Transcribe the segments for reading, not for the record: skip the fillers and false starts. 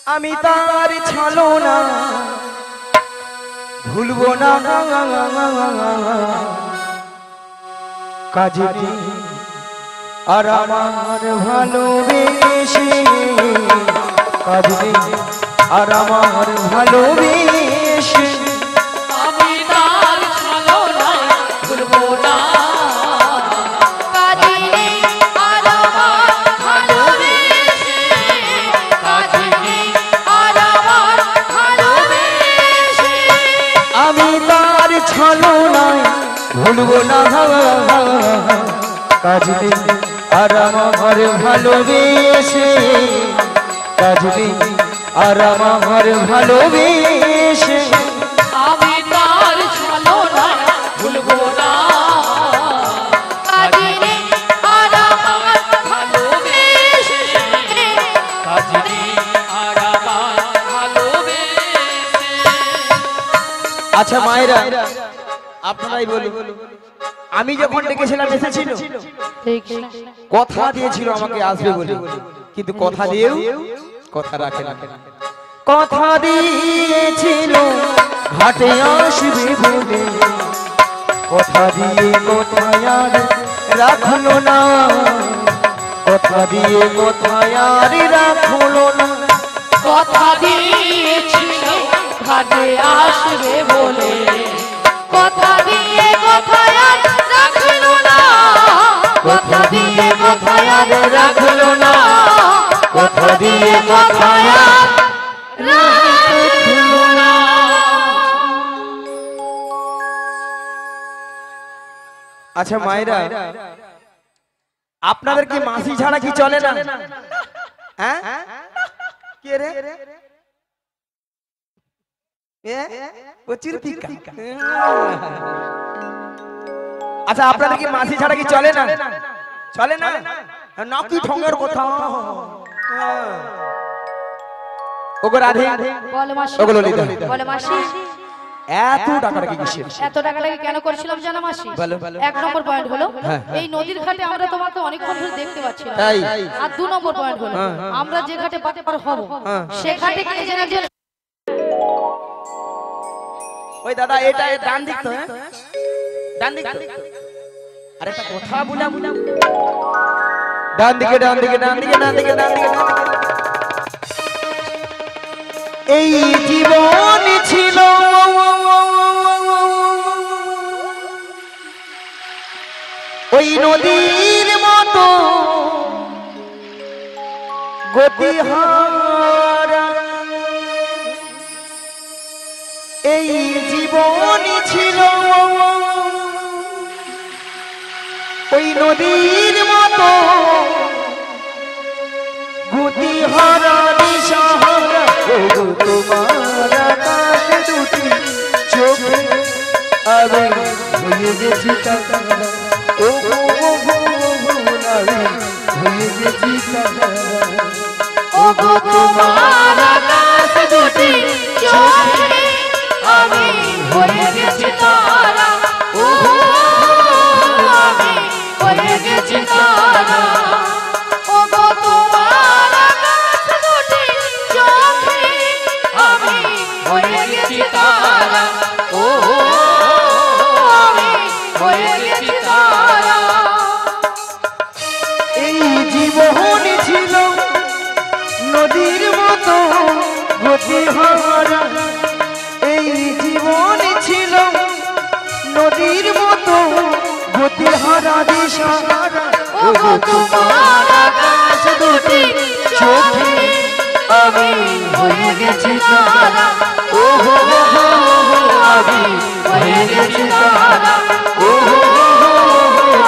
আমি তার ছলনা ভুলবো না কাজে আর আমার ভালোবেসে কাজে আর আমার ভালোবেসে আমি তার ছলনা ভুলবো না কাজে আর আমার ভালোবেসে কাজে আর আমার ভালোবেসে আমি তার ছলনা ভুলবো না কাজে আর আমার ভালোবেসে কাজে আর আমার ভালোবেসে আমি তার ছলনা ভুলবো না কাজে আর আমার ভালোবেসে কাজে আর আমার ভালোবেসে। আচ্ছা মায়েরা আপনারাই বলুন, আমি যখন ডেকেছিলাম এসেছিল, কথা দিয়েছিল আমাকে আসবে বলে, কিন্তু কথা দিয়েও কথা রাখে না। কথা দিয়েছিল ঘাটে আসবে বলে, কথা দিয়ে কোথায় আর রাখলো না, কথা দিয়ে কোথায় আর রাখলো না। কথা দিয়েছিল ঘাটে আসবে বলে, কথা দিয়ে কোথায় আর রাখলো না, কথা দিয়ে কোথায় আর রাখলো না, কথা দিয়ে কোথায় আর রাখলো না। আচ্ছা মায়েরা, আপনাদের কি মাসি ছাড়া কি চলে না? হ্যাঁ কে রে আচ্ছা আপনাদের কি মাসি ছাড়া কি চলে না? চলে না নাকি ঠঙ্গের কথা? ওগো রাধে, বল মাসি, ওগো ললিতা, বল মাসি, এত টাকাটা কি কিসের? এত টাকা লাগে কেন করেছিলাম জানো মাসি? এক নম্বর পয়েন্ট হলো এই নদীর ঘাটে আমরা তোমাকে অনেকক্ষণ ধরে দেখতে পাচ্ছি না। তাই। আর দু নম্বর পয়েন্ট হলো আমরা যে ঘাটে পার হব সে ঘাটে কে যেন একজন। ওই দাদা এটা ডান দিক তো, হ্যাঁ ডান দিক তো। আরে একটা কথা বুলা ডান দিকে ডান দিকে ডান দিকে ডান দিকে ডান দিকে ডান দিকে। এই জীবন ছিল ওই নদীর মতো গতিহারা, এই জীবন ছিল ওই নদীর মতো গতিহারা দিশাহারা। ওগো তোমার আকাশ দুটি চোখে আমি হয়ে গেছি তারা, ওগো আমি হয়ে গেছি তারা, ওগো তোমার আকাশ দুটি চোখে আমি হয়ে গেছি তারা, ওগো আমি হয়ে গেছি তারা, ওগো তোমার আকাশ দুটি চোখে আমি হয়ে গেছি তারা, ওগো আমি হয়ে গেছি তারা। এই জীবন ছিল নদীর মতো গতিহারা, এই জীবন ছিল নদীর মতো গতিহারা দিশাহারা। ওগো তোমার আকাশ দুটি চোখে আমি হয়ে গেছি তারা, ওগো আমি হয়ে গেছি তারা, ওগো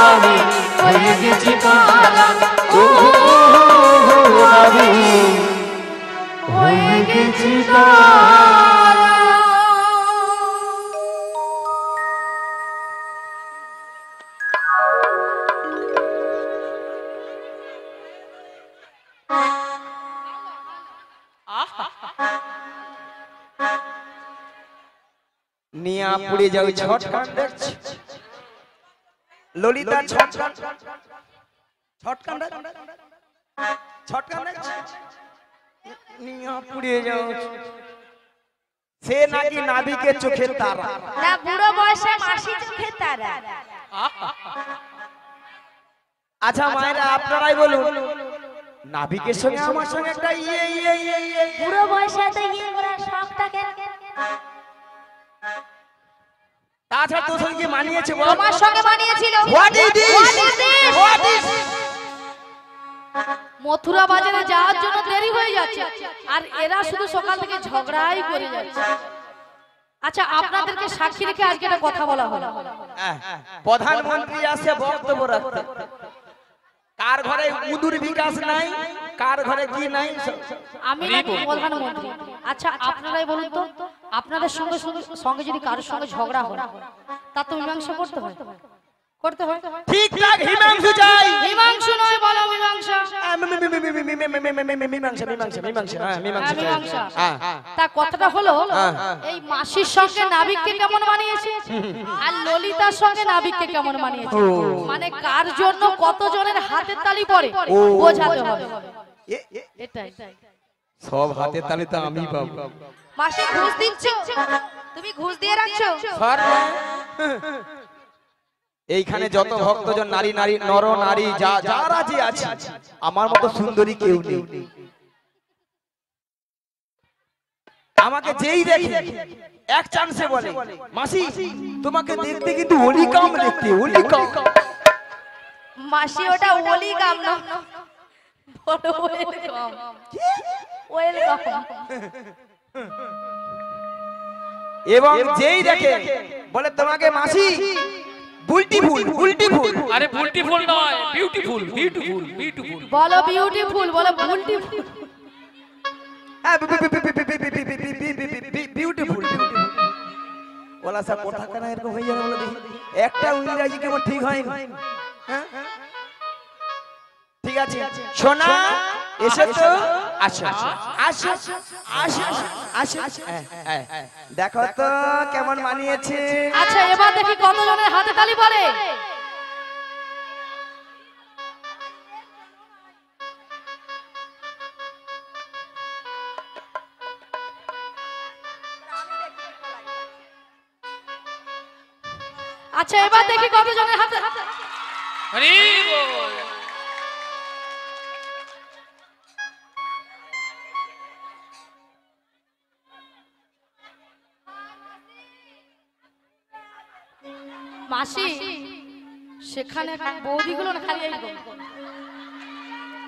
আমি হয়ে গেছি তারা, ওগো আমি হয়ে গেছি তারা। নিয়া পুড়ে যাও ছটকান দেখছি ললিতা ছটকান ছটকান ছটকান দেখছি নিয়া পুড়িয়ে যাও সে নাকি নাবিকের চোখের তারা না বুড়ো বয়সে মাসি চোখের তারা। আচ্ছা মায়েরা আপনারাই বলুন নাবিকের সঙ্গে আমার সঙ্গে একটা বুড়ো বয়সে তো ইয়ে করার শখটা কেন? তাছাড়া তোর সঙ্গে কি মানিয়েছে বল? তোমার সঙ্গে মানিয়েছিল। What is this? What is? Mathura বাজারে যাওয়ার জন্য দেরি হয়ে যাচ্ছে আর এরা শুধু সকাল থেকে ঝগড়াই করে যাচ্ছে। আচ্ছা আপনাদেরকে সাক্ষী রেখে আজকে একটা কথা বলা হলো। প্রধানমন্ত্রী আসে বক্তব্য রাখতে, কার ঘরে উদুর বিকাশ নাই, কার ঘরে কি নাই। আমি নাকি প্রধানমন্ত্রী। আচ্ছা আপনারাই বলুন তো, আপনাদের সঙ্গে সঙ্গে যদি কারোর সঙ্গে ঝগড়া হয় তা তো মীমাংসা করতে হয়, করতে হয়। ঠিকঠাক হিমাংশু চাই। মীমাংসা নয়, বলো মীমাংসা। মীমাংসা। তা কথাটা হলো এই মাসির সঙ্গে নাবিককে কেমন মানিয়েছে আর ললিতার সঙ্গে নাবিককে কেমন মানিয়েছে, মানে কার জন্য কতজনের হাতের তালি পড়ে বোঝাতে হবে। এটাই সব হাতের তালি তো আমি পাবো। মাসি ঘুষ দিচ্ছ, তুমি ঘুষ দিয়ে রাখছো। এইখানে যত ভক্তজন নারী নারী নর নারী যারা যে আছে আমার মতো সুন্দরী কেউ নেই। আমাকে যেই দেখে এক চান্সে বলে মাসি তোমাকে দেখতে কিন্তু ওলিকাম দেখতে, ওলিকাম। মাসি ওটা ওলি গাম না, বড় ওয়েলকাম। ওয়েলকাম। এবং যেই দেখে বলে তোমাকে মাসি বিউটিফুল, বিউটিফুল। আরে বিউটিফুল নয়, বিউটিফুল, বিউটিফুল, বিউটিফুল। বলো বিউটিফুল, বলো বিউটিফুল। হ্যাঁ বিউটিফুল। ওলা সব কথা কেন এরকম হয়ে যাবে বলে দেখি, একটা ইংরেজি কেমন ঠিক হয়নি। ঠিক আছে সোনা এসে তো আসো আসো আসো আসো আসো, দেখো তো কেমন মানিয়েছে। আচ্ছা এবার দেখি কতজনের হাতে তালি পড়ে। আচ্ছা এবার দেখি কতজনের হাতে। হরি বল। মাসি সেখানে বৌদিগুলো না খালি এই গোল।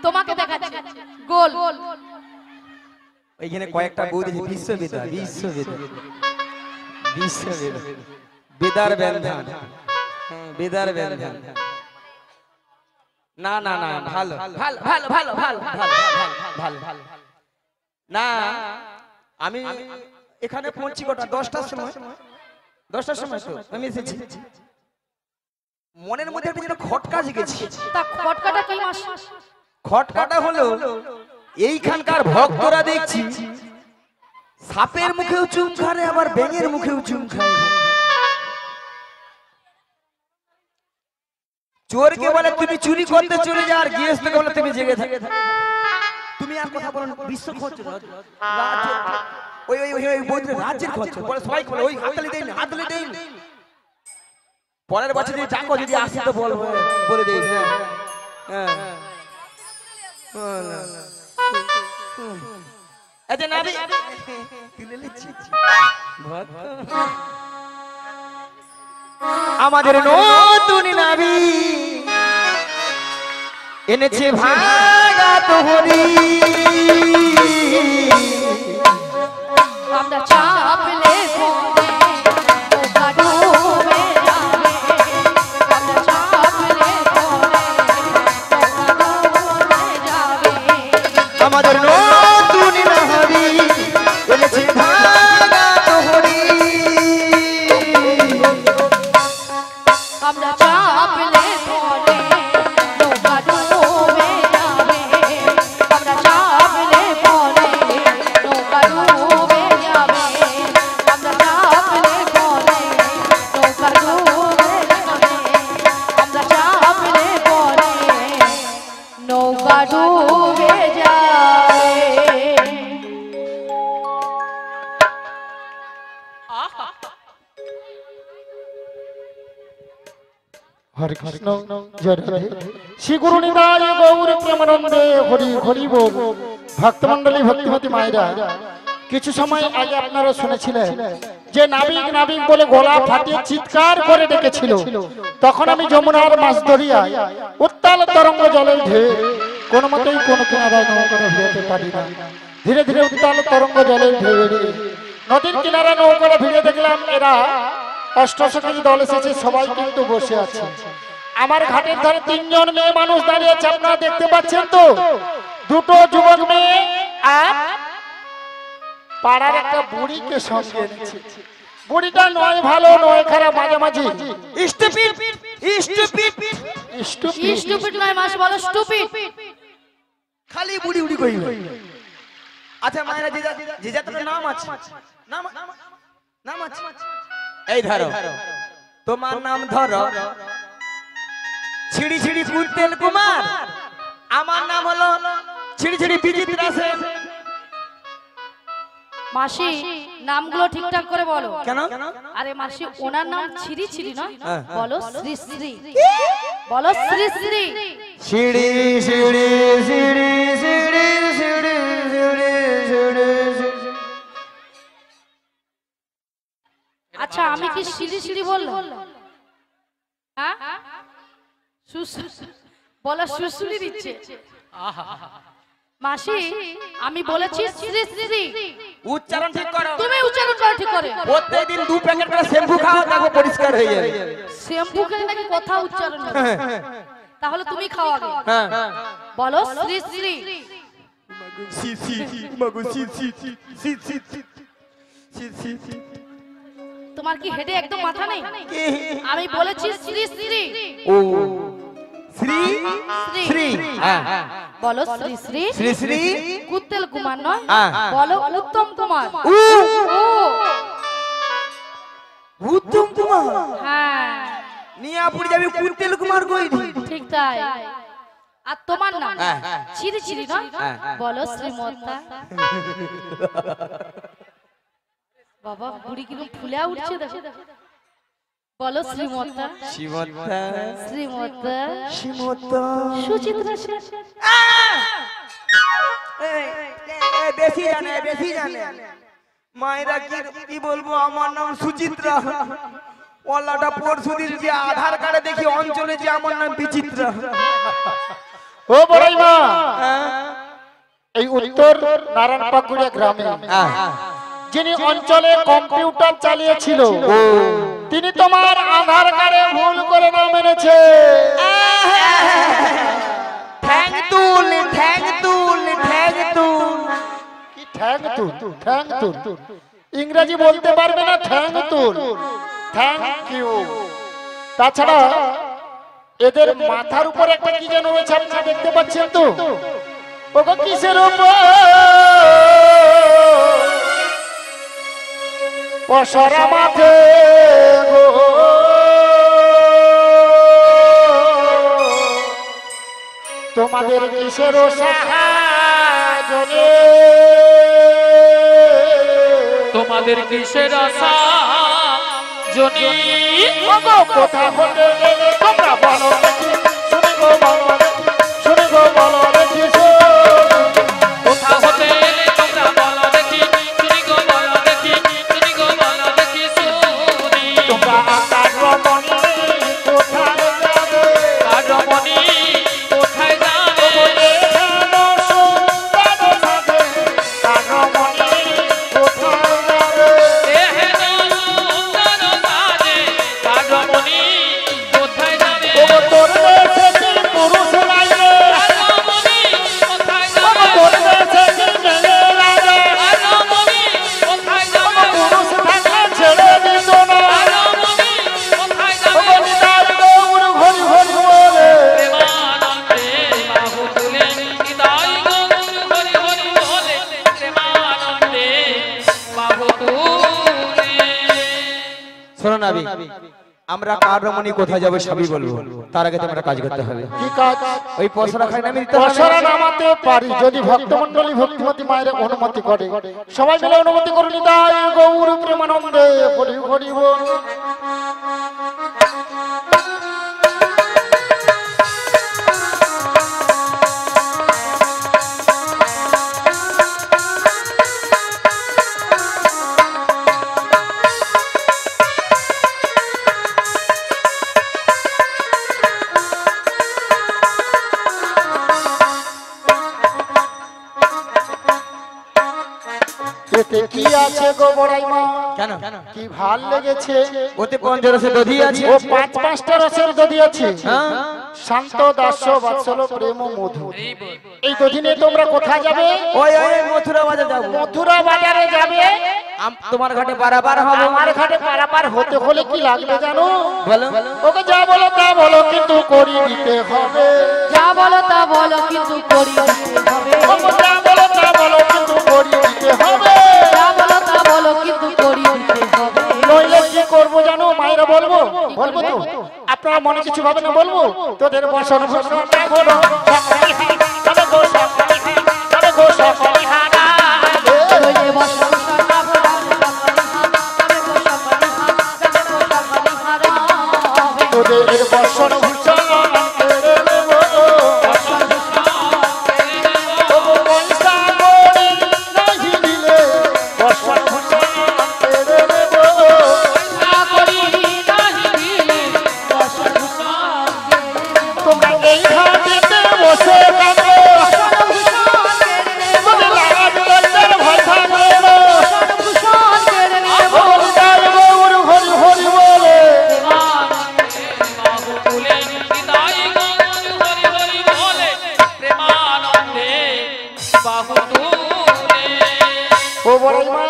তোমাকে দেখাচ্ছে গোল। ওইখানে কয়েকটা বৌদি বিশ্ববিদ্যালয় বিশ্ববিদ্যালয় বিশ্ববিদ্যালয় বেদার বেন্ধান, বেদার বেন্ধান। না না না ভালো ভালো ভালো ভালো ভালো ভালো ভালো না। আমি এখানে পৌঁছি কটা 10টার সময়, 10টার সময় তো আমি এসেছি। মনের মধ্যে একটা যেন খটকা জেগেছে। তা খটকাটা কি মাসি? খটকাটা হলো এইখানকার ভক্তরা দেখছি সাপের মুখেও চুম খায় আবার ব্যাঙের মুখেও চুম খায়। চোরকে বলে তুমি চুরি করতে চলে যা, আর গৃহস্থকে বলে তুমি জেগে থাকে। তুমি আর কথা বলো বিশ্ব খরচ ওই ওই ওই বৈদ্য রাজ্যের খরচ বলে সবাই বলে ওই হাততালি দেই না, হাততালি দেই না। পরের বছর যদি ডাকো যদি আসে তো বলবো, বলে দেই। হ্যাঁ আচ্ছা নাবি তুলে নিচ্ছি আমাদের নতুন নাবি এনেছে ভাগা তোহরি। আমরা চাপলে আমাদের নতুন নাবি এনেছে ভাগা তোহরি। আমরা চাপলে পরে নৌকা ডুবে যাবে, আমরা চাপলে হরে কৃষ্ণ জয় রাধে শ্রী গুরু নিতাই গৌর প্রেমানন্দে হরি হরি বল। ভক্তমণ্ডলী ভক্তিমতী মায়েরা, কিছু সময় আগে আপনারা শুনেছিলেন যে নাবিক নাবিক বলে গলা ফাটিয়ে চিৎকার করে ডেকেছিল। তখন আমি যমুনার মাছ ধরিয়ায় উত্তাল তরঙ্গ জলের ঢেউ কোন মতেই কোন কিনারায় নৌকার ভিড়াতে পারি না। ধীরে ধীরে উত্তাল তরঙ্গ জলের ঢেউ এড়িয়ে নদীর কিনারা নৌকার ভিড়ে দেখলাম এরা অষ্টসখী দল এসেছে, সবাই কিন্তু বসে আছে। আমার ঘাটের ধারে তিনজন মেয়ে মানুষ দাঁড়িয়ে আছে, আপনারা দেখতে পাচ্ছেন তো? দুটো যুবক মেয়ে আর পাড়ার একটা বুড়িকে সঙ্গে এনেছে। বুড়িটা নয় ভালো নয় খারাপ, মাঝামাঝি। স্টুপিড নয় মাসি, বলো স্টুপিড। খালি বুড়ি বুড়ি কই। আচ্ছা মায়েরা যে যার নাম আছে, নাম আছে। এই ধরো, তোমার নাম ধরো ছিড়ি ছিড়ি কুলতেল কুমার, আমার নাম হলো ছিড়ি ছিড়ি বিচিত্রা সেন। মাসি নামগুলো ঠিকঠাক করে বলো। কেন? আরে মাসি ওনার নাম ছিরি ছিরি নয়, বলো শ্রী শ্রী, বলো শ্রী শ্রী। ছিড়ি ছিড়ি ছিড়ি ছিড়ি ছিড়ি ছিড়ি ছিড়ি। আচ্ছা আমি কি সিঁড়ি সিঁড়ি বললাম? হ্যাঁ বলা সুসুলি দিচ্ছে। মাসি আমি বলেছি শ্রী শ্রী, উচ্চারণ ঠিক করো। তুমি উচ্চারণ করো ঠিক করে। প্রত্যেকদিন 2 প্যাকেট করে শ্যাম্পু খাও, দেখো পরিষ্কার হয়ে যাবে। শ্যাম্পু খেলে নাকি কথা উচ্চারণ হবে? তাহলে তুমি খাও আগে। হ্যাঁ বলো শ্রী শ্রী। সি সি মাগো সি সি সি সি সি সি সি। তোমার কি হেডে একদম মাথা নেই? আমি বলেছি শ্রী শ্রী। ও শ্রী শ্রী। হ্যাঁ বলো শ্রী শ্রী। শ্রী শ্রী কুত্তেল কুমার নয়, হ্যাঁ। বলো উত্তম কুমার। উত্তম কুমার। হ্যাঁ নিয়া পুরি যাবে কুত্তেল কুমার কই? ঠিক তাই। আর তোমার নাম হ্যাঁ। ছিরি ছিরি নয়, হ্যাঁ। বলো শ্রীমতা। বাবা বুড়ি কিরকম ফুলে উঠছে দেখো। বলো শ্রীমতা। শিবতা শ্রীমতা শিবতা সুচিত্রা সেন। বেশি জানে। মায়েরা কি বলবো, আমার নাম সুচিত্রা। ওলাটা পরশুদিন যে আধার কার্ডে দেখি অঞ্চলে যে আমার নাম বিচিত্রা। ও বড়াই মা, এই উত্তর নারায়ণপাকুড়িয়া গ্রামে যিনি অঞ্চলে কম্পিউটার চালিয়েছিল, তিনি তোমার আধার কার্ডে ভুল করে নাম এনেছে। ঠ্যাং তুল ঠ্যাং তুল ঠ্যাং তুল। কি ঠ্যাং তুল? ঠ্যাং তুল ইংরেজি বলতে পারবে না? ঠ্যাং তুল, থ্যাংক ইউ। তাছাড়া এদের মাথার উপর একটা কি যেন রয়েছে, আপনারা দেখতে পাচ্ছেন তো? ওগো কিসের উপর পশরা মাঠে গো, তোমাদের কিসের সাহায্যে, তোমাদের কিসের আশা জনি? ওগো কোথা হতে গেলে তোমরা বলো দেখি, শুনে গো বলো দেখি, শুনে গো বলো দেখি, কোথা হতে এলে তোমরা বলো দেখি, শুনি গো বলো দেখি, শুনি গো বলো দেখি শুনি। তোমরা আকার রমণী কোথায় যাবে, কার রমণী কোথায় যাবে? বলে জানো সুন্দর সাজে, কার রমণী কোথায় যাবে, দেহে সুন্দর সাজে, কার রমণী কোথায় যাবে? ওগো তোর দেশে কি পুরুষ লাগে, কার রমণী কোথায় ওগো যাবে? তোর দেশে কি মেয়ে লাগে, কার রমণী কোথায় যাবে? পুরুষ থাকলে ছেড়ে দিত না, কার রমণী কোথায় ওগো যাবে? নিতাই গৌর হরি হরি বলে, প্রেমানন্দে বাহু তুলে নিতাই গৌর হরি হরি বলে, প্রেমানন্দে বাহু তুলে। শোনো নাবি, আমরা কার রমণী কোথায় যাবে সবই বলবো, তার আগে তোমরা কাজ করতে হবে। কি কাজ? ওই পয়সাটা খাই নামি দিতে হবে। পশরা নামাতে পারি যদি ভক্তমণ্ডলী ভক্তিমতী মায়ের অনুমতি করে। সবাই মিলে অনুমতি করে নিতাই গৌর প্রেমানন্দে হরি হরি বল। এতে কি আছে গো বড়াই মা? কেন কি ভাল লেগেছে? ওতে পঞ্চরসে দধি আছে। ও পাঁচটা রসের দধি আছে। হ্যাঁ শান্ত দাস্য বাৎসল্য প্রেম ও মধু। এই দধি নিয়ে তোমরা কোথায় যাবে? ওই ওই মথুরা বাজার যাবো। মথুরা বাজারে যাবে। তোমার ঘাটে পারাপার হবে। আমার ঘাটে পারাপার হতে হলে কি লাগবে জানো? বলো। ওকে যা বলো তা বলো কিন্তু করি দিতে হবে। যা বলো তা বলো কিন্তু করি দিতে হবে। ওকে যা বলো তা বলো কিন্তু করি দিতে হবে। যা বলো তা বলো কিন্তু করি দিতে হবে। নইলে কি করবো জানো? মায়েরা বলবো বলবো তো আপনারা মনে কিছু ভাবে না, বলবো তোদের বসন ঘোষণা হলো তবে গো সকালে তবে গো সকালে হারা রইলে বসো সকাল ভোরে সকালে হাত, তবে গো সকালে হাত, তবে গো সকালে হারাবে। তোদের বসন ঘোষণা করে দেব তবু পয়সা করি নাহি দিলে বসন ঘোষণা করে দেব। না করি নাহি দিলে বসন ভূষণ তোমরা এই ঘাটেতে বসে থাকো তোদের লাজ লজ্জার ভয় থাকবে না। ভূষণ কেড়ে নেব। জয় গৌর হরি হরি বলে বাহু তুলে নিতাই গৌর হরি হরি বলে প্রেমানন্দে বাহু তুলে। ও বড়াই মা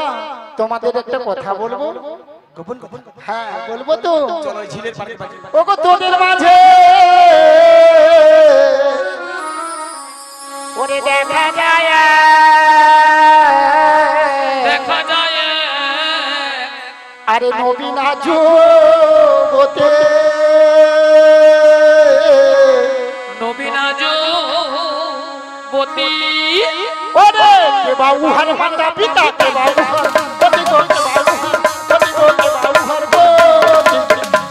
তোমাদের একটা কথা বলবো। গোপন গোপন হ্যাঁ বলবো তো। চলো ঝিলের পাড়ে পাড়ে। ওগো তোদের মাঝে ওরে দেখা যায় দেখা যায় আরে নবীন আজো বতে নবীনা যুবতী ওরে কে বাবু হার মাতা পিতা কে বাবু হার গতি গো কে বাবু হার গতি গো কে বাবু হার গতি।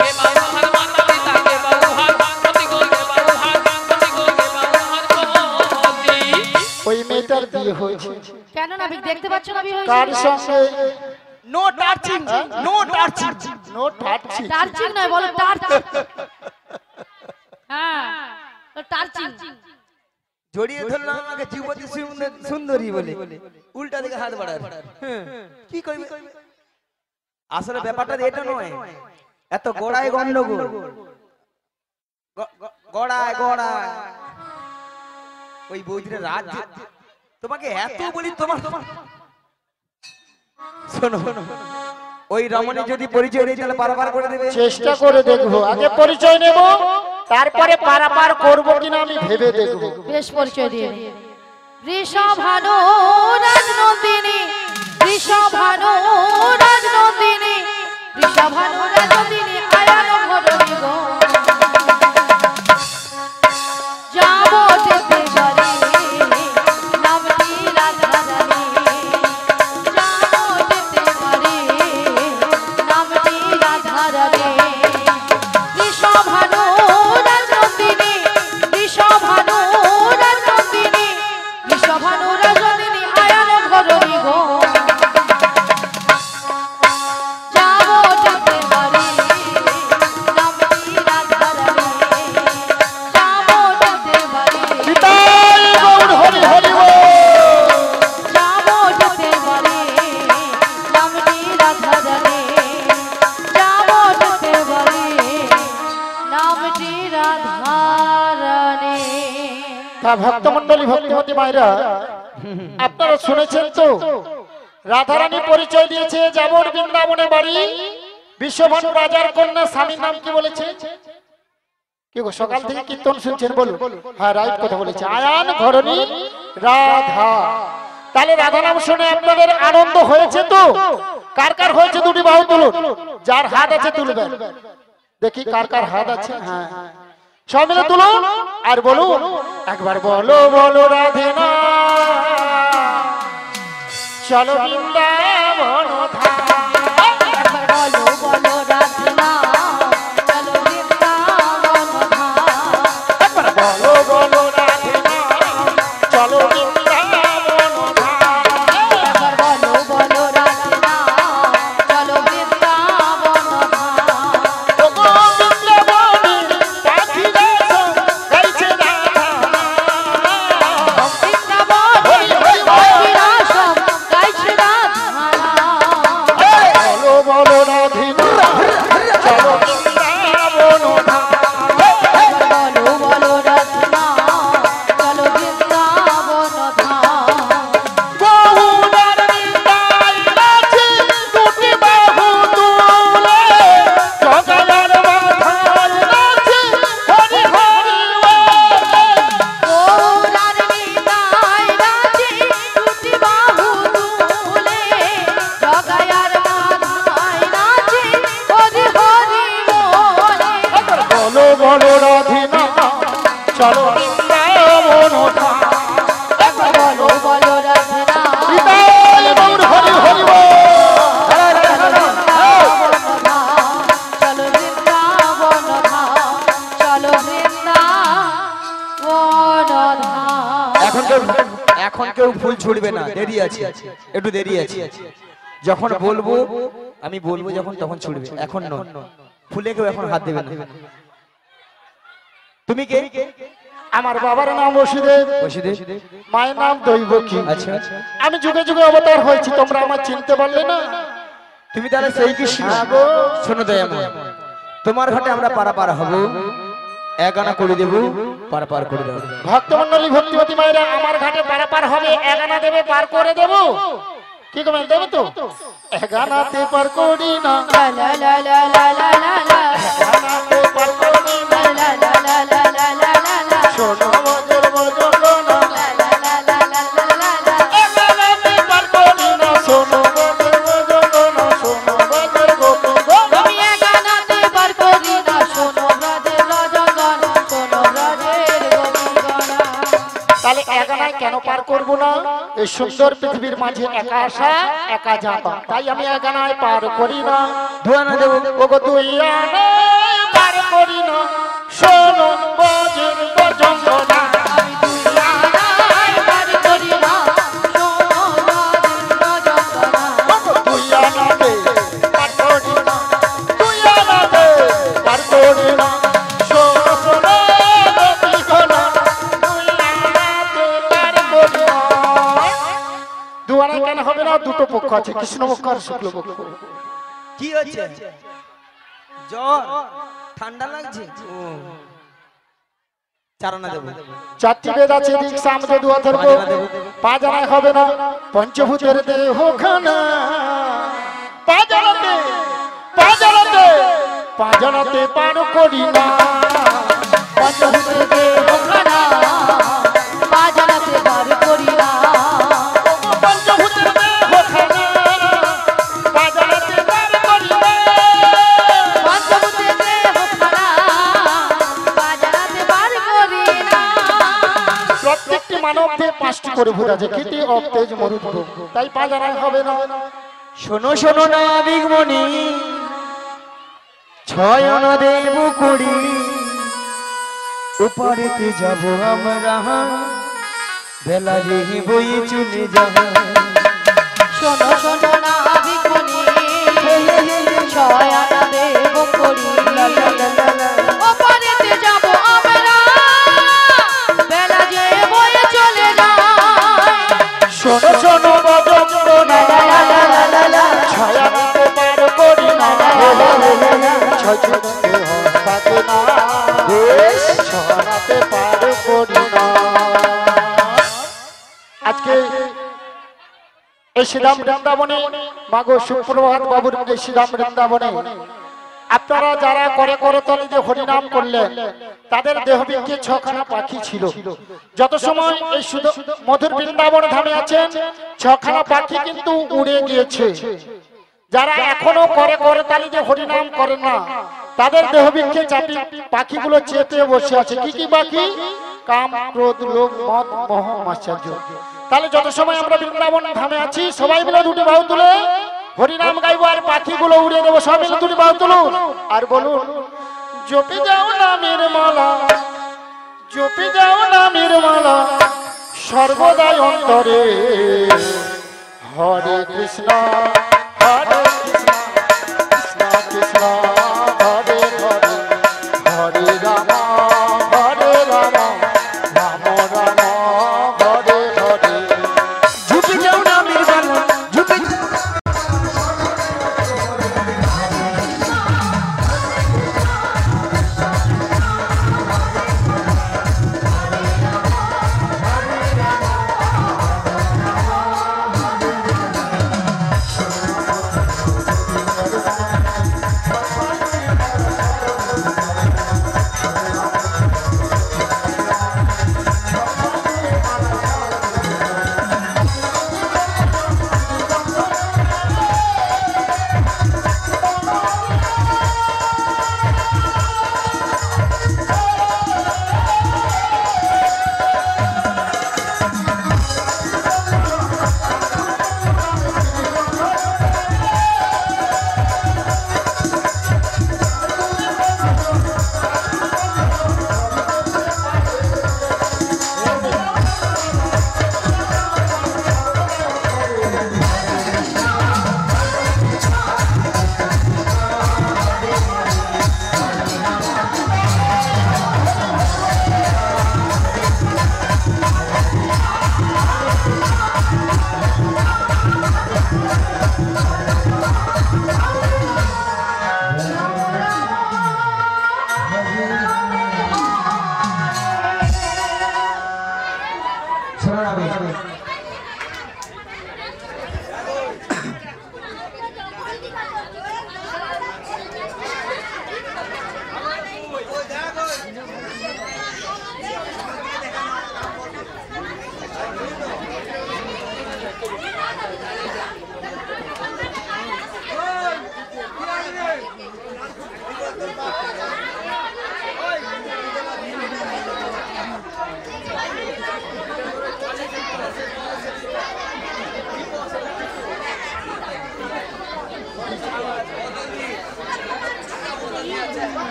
কে বাবুহার মাতা পিতা কে বাবুহার গতি গো কে বাবুহার গতি গো কে বাবুহার গতি। ওই মেয়েটার বিয়ে হয়েছে কেন না দেখতে পাচ্ছ না বিয়ে কার হয়েছে? সঙ্গে? No touching no touching. No touchy. Touching নয় বলো টার্চ। হ্যাঁ তো টার্চিং। জড়িয়ে ধরলাম আমাকে যুবতী সুন্দরী বলে, উল্টা দিকে হাত বাড়ায়। কি করবে? আসলে ব্যাপারটা এটা নয়, এত গড়ায় গন্ডগোল। গড়ায় গড়ায় ওই বৌদিরা রাত তোমাকে এত বলি তোমার শোনো ওই রমণী যদি পরিচয় নেই তাহলে পারাপার করে দেবে। চেষ্টা করে দেখবো, আগে পরিচয় নেব তারপরে পারাপার করবো কিনা আমি ভেবে দেখবো। বেশ পরিচয় দিয়ে নি। ঋষভানু রাজনন্দিনী, ঋষভানু রাজনন্দিনী, ঋষভানু রাজনন্দিনী আয়ান ঘটনি গো। যাব যেতে পারি নামটি রাধারানী, যাব যেতে পারি নামটি রাধারানী। ঋষভানু রাজনন্দিনী, ঋষভানু রাজনন্দিনী, ঋষভানু রাজনন্দিনী আয়ান ঘটনি গো। যাব যেতে পারি নামটি রাধারানী, যাব যেতে পারি, নিতাই গৌর হরি হরি বল। যাব যেতে পারি নামটি রাধারানী, যাব যেতে পারি নামটি রাধারানী। তা ভক্তমণ্ডলী ভক্তিমতী মায়েরা আপনারা শুনেছেন তো রাধারানী পরিচয় দিয়েছে যাবর বৃন্দাবনে বাড়ি। বিশ্বভানু রাজার কন্যা, স্বামীর নাম কি বলেছে? কি গো সকাল থেকে কীর্তন শুনছেন বলুন? হ্যাঁ রাইট কথা বলেছে, আয়ান ঘরণী রাধা। তাহলে রাধা নাম শুনে আপনাদের আনন্দ হয়েছে তো? কার কার হয়েছে দুটি বাহু তুলুন, যার হাত আছে তুলবেন। দেখি কার কার হাত আছে। হ্যাঁ সব মিলে তুলুন আর বলুন একবার বলো বলো রাধে না চলো বৃন্দাবন ধাম। একবার বলো বলো রাধে নাম, চলো বৃন্দাবন ধাম। একবার বলো বলো রাধে না চলো বৃন্দাবন ধাম। একবার বলো বলো রাধে নাম, চলো বৃন্দাবন ধাম। ওগো বৃন্দাবনে পাখিরা সব গাইছে রাধা নাম। বৃন্দাবনে পাখিরা সব গাইছে রাধা কেউ ফুল ছুড়বে না, দেরি আছে, একটু দেরি আছে। যখন বলবো আমি বলবো যখন তখন ছুড়বে, এখন নয়। ফুলে কেউ এখন হাত দেবে না। তুমি কে? আমার বাবার নাম বসুদেব, মায়ের নাম দৈবকী। আচ্ছা, আমি যুগে যুগে অবতার হয়েছি, তোমরা আমার চিনতে পারলে না? তুমি তাহলে সেই কৃষ্ণ। শোনো দয়াময়, তোমার ঘাটে আমরা পারাপার হব, এক আনা করে দেবো, পারাপার করে দেবো। ভক্তমন্ডলী ভক্তিমতী মায়েরা আমার ঘাটে পারাপার হবে, এক আনা দেবে, পার করে দেবো। কি কমেন দেবে তো? এক আনাতে পার করি না, লা লা লা লা লা লা লা লা, এক আনাতে পার করি না, লা লা লা লা লা লা লা লা, শোনো বজর বজর না, লা লা লা লা লা লা লা লা, এক আনাতে পার করি না, শোনো বজর বজর না, শোনো বজর গোপী গো। আমি একানাতে পার করি না, শোনো ব্রজের রজগণ, শোনো ব্রজের গোপীগণ। তাহলে এক আনায় কেন পার করব না? এই সুন্দর পৃথিবীর মাঝে একা আসা একা যাবা, তাই আমি এক আনায় পার করি না। ধোয়ানা দেবো। ওগো তুই আনায় পার করি না, শোনো বজর বজর না। আমি তুই আনায় পার করি না, শোনো ব্রজের রজগণ। তুই আনাতে পার করি না, তুই আনাতে পার করি না, শোনো শোনো গোপী গণ, তুই আনাতে পার করি না। দুয়ারা কেন হবে না? দুটো পক্ষ আছে, কৃষ্ণ পক্ষ আর শুক্ল পক্ষ। কি হচ্ছে? জ্বর, ঠান্ডা লাগছে? চারণা দেবো। চারটি বেদ আছে, দিক সাম যদু অথর্ব, পা জানায় হবে না, পঞ্চভূতের দেহ খানা। পা জানাতে পার করি না, পঞ্চভূতের দেহ খানা, পা জানাতে পার করি না। পঞ্চভূতের দেহ খানা, পা জানাতে পার করি না। পঞ্চভূতের দেহ খানা, পা জানাতে পার করি না। প্রত্যেকটি মানব দেহে 5টি করে ভূত আছে, কীর্তি অব তেজ মরুদ ভোগ, তাই পা জানায় হবে না। শোনো শোনো নাবিক মণি, ছয় আনা দেব কুড়ি, উপরেতে যাব আমরা, বেলা যে বই চলে যাব। শোনো শোনো নাবিক মণি, ছয় আনা দেব করি, ওপারেতে যাব আমরা, বেলা যে বয়ে চলে যায়। শোনো শোনো বজর না, ছায়াতে পার করি না, ছজনকে হস্তাতে না, ছড়াতে পার করি না। আজকে এই শ্রীরাম বৃন্দাবনে, মাগো সুপ্রভাত বাবুর এই শ্রীরাম বৃন্দাবনে আপনারা যারা করে করতলে যে হরিনাম করলেন, তাদের দেহবিজ্ঞে 6খানা পাখি ছিল। যত সময় এই মধুর বৃন্দাবন ধামে আছেন, 6খানা পাখি কিন্তু উড়ে গিয়েছে। যারা এখনো করে করতালি যে হরিনাম করেন না, তাদের দেহবিজ্ঞে চাপি পাখিগুলো চেপে বসে আছে। কি কি পাখি? কাম, ক্রোধ, লোভ, মদ, মোহ, মাশ্চর্য। তাহলে যত সময় আমরা বৃন্দাবন ধামে আছি, সবাই মিলে দুটি বাহু তুলে হরিনাম গাইবো আর পাখিগুলো উড়িয়ে দেবো। সবাই মিলে দুটি বাহু তুলুন আর বলুন, জপি যাও নামের মালা, জপি যাও নামের মালা, সর্বদাই অন্তরে। হরে কৃষ্ণ হরে কৃষ্ণ, কৃষ্ণ কৃষ্ণ হরে হরে, হরে রাম হরে রাম, রাম রাম হরে হরে। ঝুঁকি যাও নামের বালা, ঝুঁকি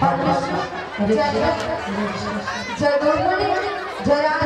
হরে কৃষ্ণ, জয় জয় জয় গৌরমণি, জয় রাম